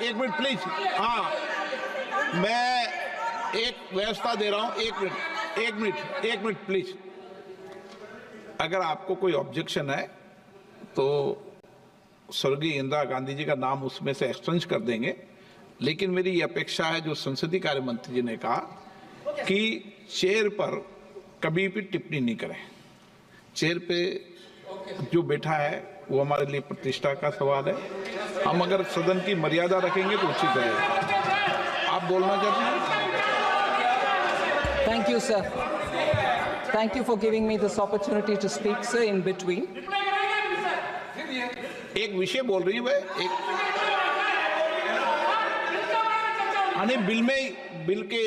एक minute please. हाँ, मैं एक व्यवस्था दे रहा हूं। एक मिनट प्लीज। अगर आपको कोई ऑब्जेक्शन है तो स्वर्गीय इंदिरा गांधी जी का नाम उसमें से एक्सचेंज कर देंगे, लेकिन मेरी ये अपेक्षा है जो संसदीय कार्य मंत्री जी ने कहा कि चेयर पर कभी भी टिप्पणी नहीं करें। चेयर पे जो बैठा है वो हमारे लिए प्रतिष्ठा का सवाल है। हम अगर सदन की मर्यादा रखेंगे तो उचित रहेगा। आप बोलना चाहते हैं? Thank you, sir. Thank you for giving me this opportunity to speak, sir, in between. एक विषय बोल रही है भाई, बिल के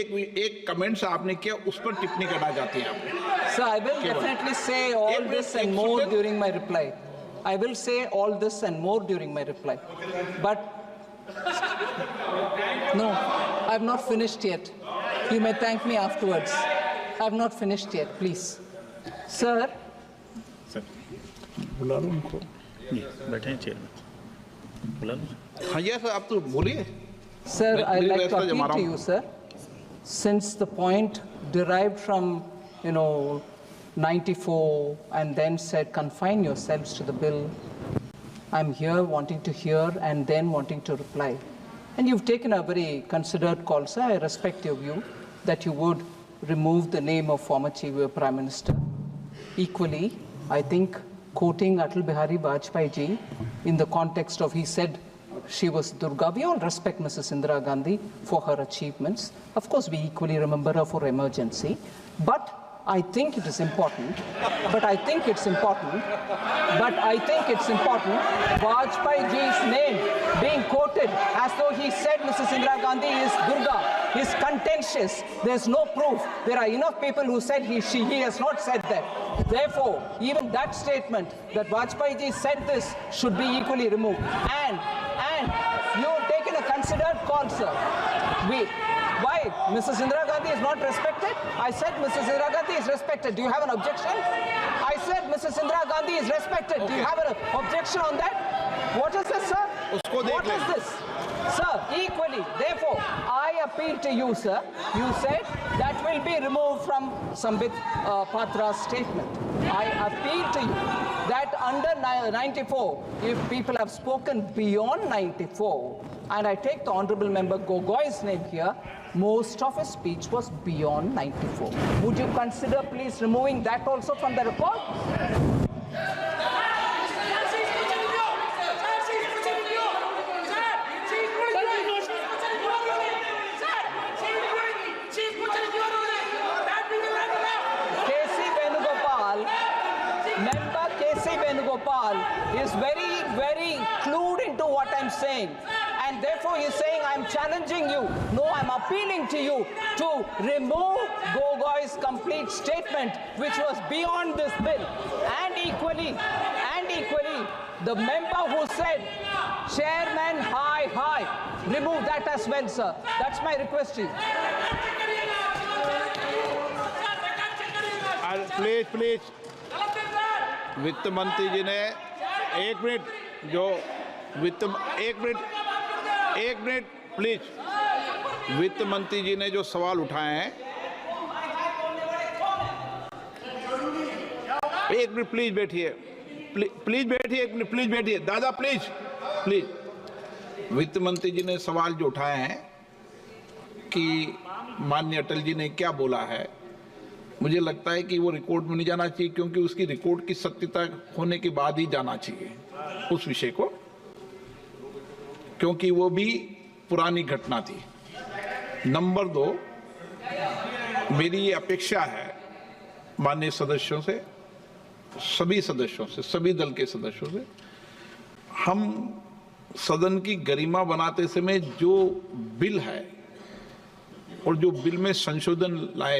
एक कमेंट्स आपने किया, उस पर टिप्पणी करना चाहती हैं आप? Sir, I will definitely say all this and more during my reply. I will say all this and more during my reply. But no, I have not finished yet. You may thank me afterwards. I have not finished yet, please. Sir. बुला लो उनको। बैठे हैं chair में, बुला लो। हाँ ये sir, आप तो बोलिए। Sir, I'd like to appeal to you, sir. Since the point derived from, 94 and then said confine yourselves to the bill, I'm here wanting to hear and then wanting to reply. And you've taken a very considered call, sir. I respect your view that you would remove the name of former Chief Prime Minister. Equally, I think quoting Atal Bihari Vajpayee ji in the context of he said she was Durga. We all respect Mrs. Indira Gandhi for her achievements. Of course, we equally remember her for emergency. But I think it is important. Vajpayee ji's name being quoted as though he said Mrs. Indira Gandhi is Durga is contentious. There's no proof. There are enough people who said he has not said that. Therefore, even that statement that Vajpayee ji said this should be equally removed. And you have taken a considered call, sir. Why? Mrs. Indira Gandhi is not respected? I said Mrs. Indira Gandhi is respected. Do you have an objection? I said Mrs. Indira Gandhi is respected. Okay. Do you have an objection on that? What is this, sir? What is this? Sir, equally, therefore, I appeal to you, sir. You said that will be removed from Sambit Patra's statement. I appeal to you that under 94, if people have spoken beyond 94, and I take the Honorable Member Gogoy's name here, most of his speech was beyond 94. Would you consider please removing that also from the record? Member K.C. Venugopal is very, very clued into what I'm saying. And therefore he's saying, I'm challenging you. No, I'm appealing to you to remove Gogoy's complete statement, which was beyond this bill. And equally, the member who said, Chairman, hi, remove that as well, sir. That's my request to you. Please वित्त मंत्री जी ने एक minute please वित्त मंत्री जी ने जो सवाल उठाए हैं, एक मिनट प्लीज बैठिए, दादा प्लीज। वित्त मंत्री जी ने सवाल जो उठाए हैं कि माननीय अटल जी ने क्या बोला है, मुझे लगता है कि वो रिकॉर्ड में नहीं जाना चाहिए, क्योंकि उसकी रिकॉर्ड की सत्यता होने के बाद ही जाना चाहिए उस विषय को, क्योंकि वो भी पुरानी घटना थी। नंबर 2, मेरी ये अपेक्षा है माननीय सदस्यों से, सभी सदस्यों से, सभी दल के सदस्यों से, हम सदन की गरिमा बनाते समय जो बिल है और जो बिल में संशोधन लाए